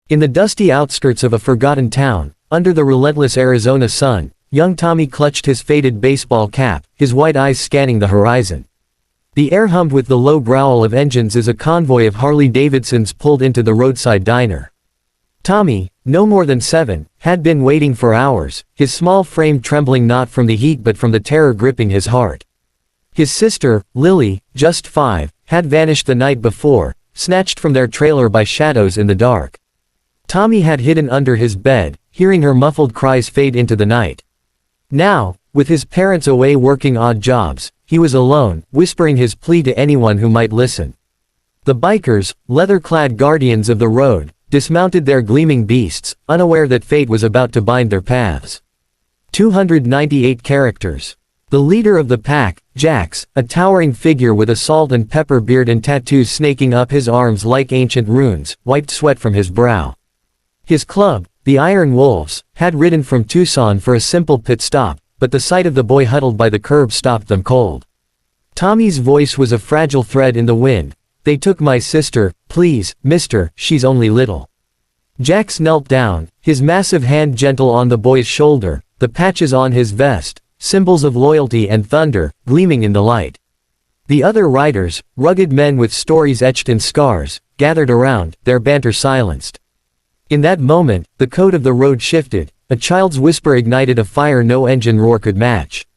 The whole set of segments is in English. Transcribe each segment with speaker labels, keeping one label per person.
Speaker 1: In the dusty outskirts of a forgotten town, under the relentless Arizona sun, young Tommy clutched his faded baseball cap, his white eyes scanning the horizon. The air hummed with the low growl of engines as a convoy of Harley-Davidsons pulled into the roadside diner. Tommy, no more than 7, had been waiting for hours, his small frame trembling not from the heat but from the terror gripping his heart. His sister, Lily, just 5, had vanished the night before, snatched from their trailer by shadows in the dark. Tommy had hidden under his bed, hearing her muffled cries fade into the night. Now, with his parents away working odd jobs, he was alone, whispering his plea to anyone who might listen. The bikers, leather-clad guardians of the road, dismounted their gleaming beasts, unaware that fate was about to bind their paths. 298 characters. The leader of the pack, Jax, a towering figure with a salt and pepper beard and tattoos snaking up his arms like ancient runes, wiped sweat from his brow. His club, the Iron Wolves, had ridden from Tucson for a simple pit stop, but the sight of the boy huddled by the curb stopped them cold. Tommy's voice was a fragile thread in the wind. "They took my sister, please, mister, she's only little." Jax knelt down, his massive hand gentle on the boy's shoulder, the patches on his vest, symbols of loyalty and thunder, gleaming in the light. The other riders, rugged men with stories etched in scars, gathered around, their banter silenced. In that moment, the code of the road shifted, a child's whisper ignited a fire no engine roar could match.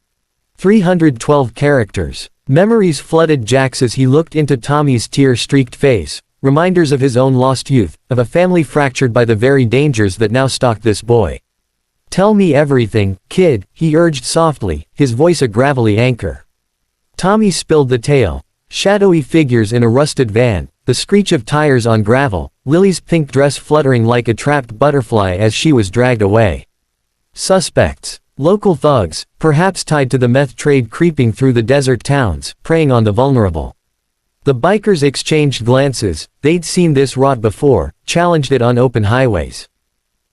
Speaker 1: 312 characters. Memories flooded Jax as he looked into Tommy's tear-streaked face, reminders of his own lost youth, of a family fractured by the very dangers that now stalked this boy. "Tell me everything, kid," he urged softly, his voice a gravelly anchor. Tommy spilled the tale. Shadowy figures in a rusted van, the screech of tires on gravel, Lily's pink dress fluttering like a trapped butterfly as she was dragged away. Suspects. Local thugs, perhaps tied to the meth trade creeping through the desert towns, preying on the vulnerable. The bikers exchanged glances, they'd seen this rot before, challenged it on open highways.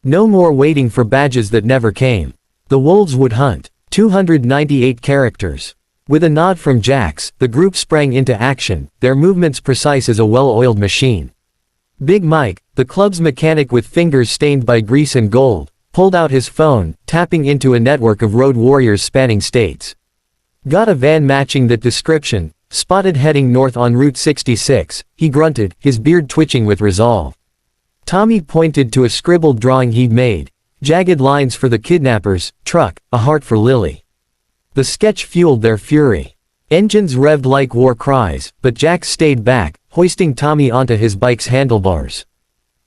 Speaker 1: No more waiting for badges that never came. The wolves would hunt. 298 characters. With a nod from Jax, the group sprang into action, their movements precise as a well-oiled machine. Big Mike, the club's mechanic with fingers stained by grease and gold, pulled out his phone, tapping into a network of road warriors spanning states. "Got a van matching that description, spotted heading north on Route 66, he grunted, his beard twitching with resolve. Tommy pointed to a scribbled drawing he'd made. Jagged lines for the kidnappers, truck, a heart for Lily. The sketch fueled their fury. Engines revved like war cries, but Jax stayed back, hoisting Tommy onto his bike's handlebars.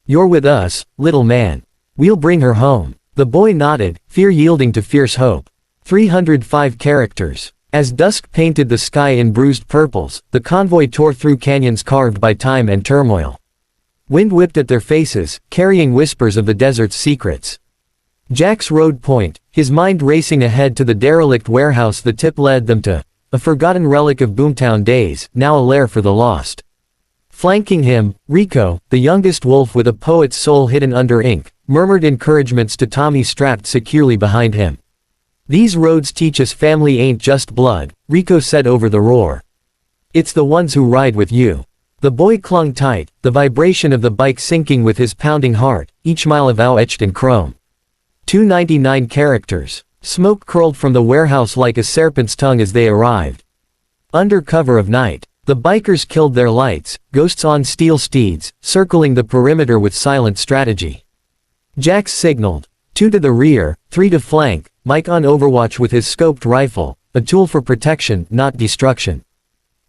Speaker 1: "You're with us, little man. We'll bring her home." The boy nodded, fear yielding to fierce hope. 305 characters. As dusk painted the sky in bruised purples, the convoy tore through canyons carved by time and turmoil. Wind whipped at their faces, carrying whispers of the desert's secrets. Jax rode point, his mind racing ahead to the derelict warehouse the tip led them to, a forgotten relic of Boomtown days, now a lair for the lost. Flanking him, Rico, the youngest wolf with a poet's soul hidden under ink, murmured encouragements to Tommy strapped securely behind him. "These roads teach us family ain't just blood," Rico said over the roar. "It's the ones who ride with you." The boy clung tight, the vibration of the bike syncing with his pounding heart, each mile a vow etched in chrome. 299 characters. Smoke curled from the warehouse like a serpent's tongue as they arrived. Under cover of night, the bikers killed their lights, ghosts on steel steeds, circling the perimeter with silent strategy. Jax signaled. 2 to the rear, 3 to flank, Mike on overwatch with his scoped rifle, a tool for protection, not destruction.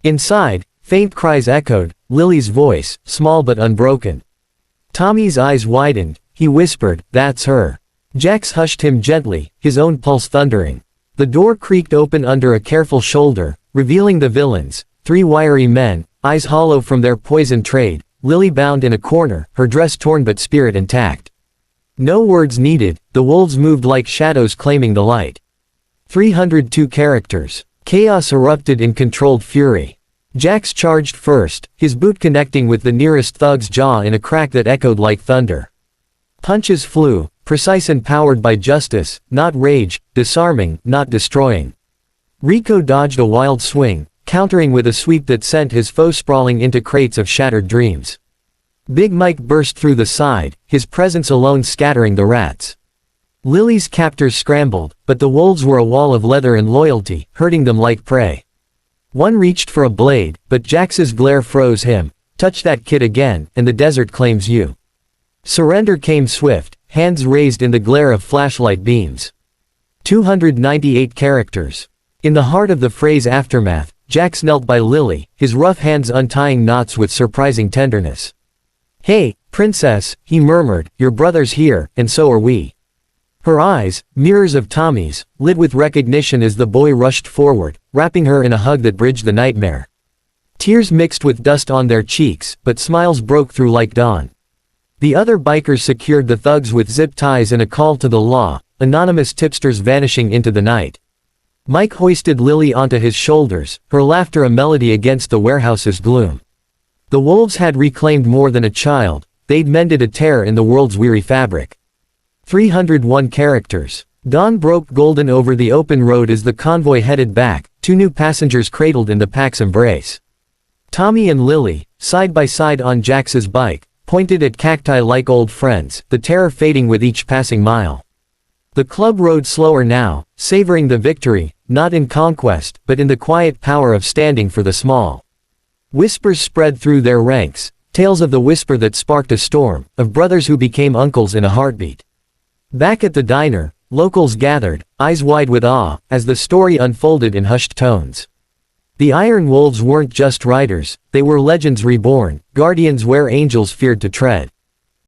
Speaker 1: Inside, faint cries echoed, Lily's voice, small but unbroken. Tommy's eyes widened, he whispered, "That's her." Jax hushed him gently, his own pulse thundering. The door creaked open under a careful shoulder, revealing the villains, 3 wiry men, eyes hollow from their poison trade, Lily bound in a corner, her dress torn but spirit intact. No words needed, the wolves moved like shadows claiming the light. 302 characters. Chaos erupted in controlled fury. Jax charged first, his boot connecting with the nearest thug's jaw in a crack that echoed like thunder. Punches flew, precise and powered by justice, not rage, disarming, not destroying. Rico dodged a wild swing, countering with a sweep that sent his foe sprawling into crates of shattered dreams. Big Mike burst through the side, his presence alone scattering the rats. Lily's captors scrambled, but the wolves were a wall of leather and loyalty, herding them like prey. One reached for a blade, but Jax's glare froze him. Touch that kid again, and the desert claims you. Surrender came swift, hands raised in the glare of flashlight beams. 298 characters. In the heart of the phrase aftermath, Jax knelt by Lily, his rough hands untying knots with surprising tenderness. "Hey, princess," he murmured, "your brother's here, and so are we." Her eyes, mirrors of Tommy's, lit with recognition as the boy rushed forward, wrapping her in a hug that bridged the nightmare. Tears mixed with dust on their cheeks, but smiles broke through like dawn. The other bikers secured the thugs with zip ties and a call to the law, anonymous tipsters vanishing into the night. Mike hoisted Lily onto his shoulders, her laughter a melody against the warehouse's gloom. The wolves had reclaimed more than a child, they'd mended a tear in the world's weary fabric. 301 characters. Dawn broke golden over the open road as the convoy headed back, two new passengers cradled in the pack's embrace. Tommy and Lily, side by side on Jax's bike, pointed at cacti like old friends, the terror fading with each passing mile. The club rode slower now, savoring the victory, not in conquest, but in the quiet power of standing for the small. Whispers spread through their ranks, tales of the whisper that sparked a storm, of brothers who became uncles in a heartbeat. Back at the diner, locals gathered, eyes wide with awe, as the story unfolded in hushed tones. The Iron Wolves weren't just riders, they were legends reborn, guardians where angels feared to tread.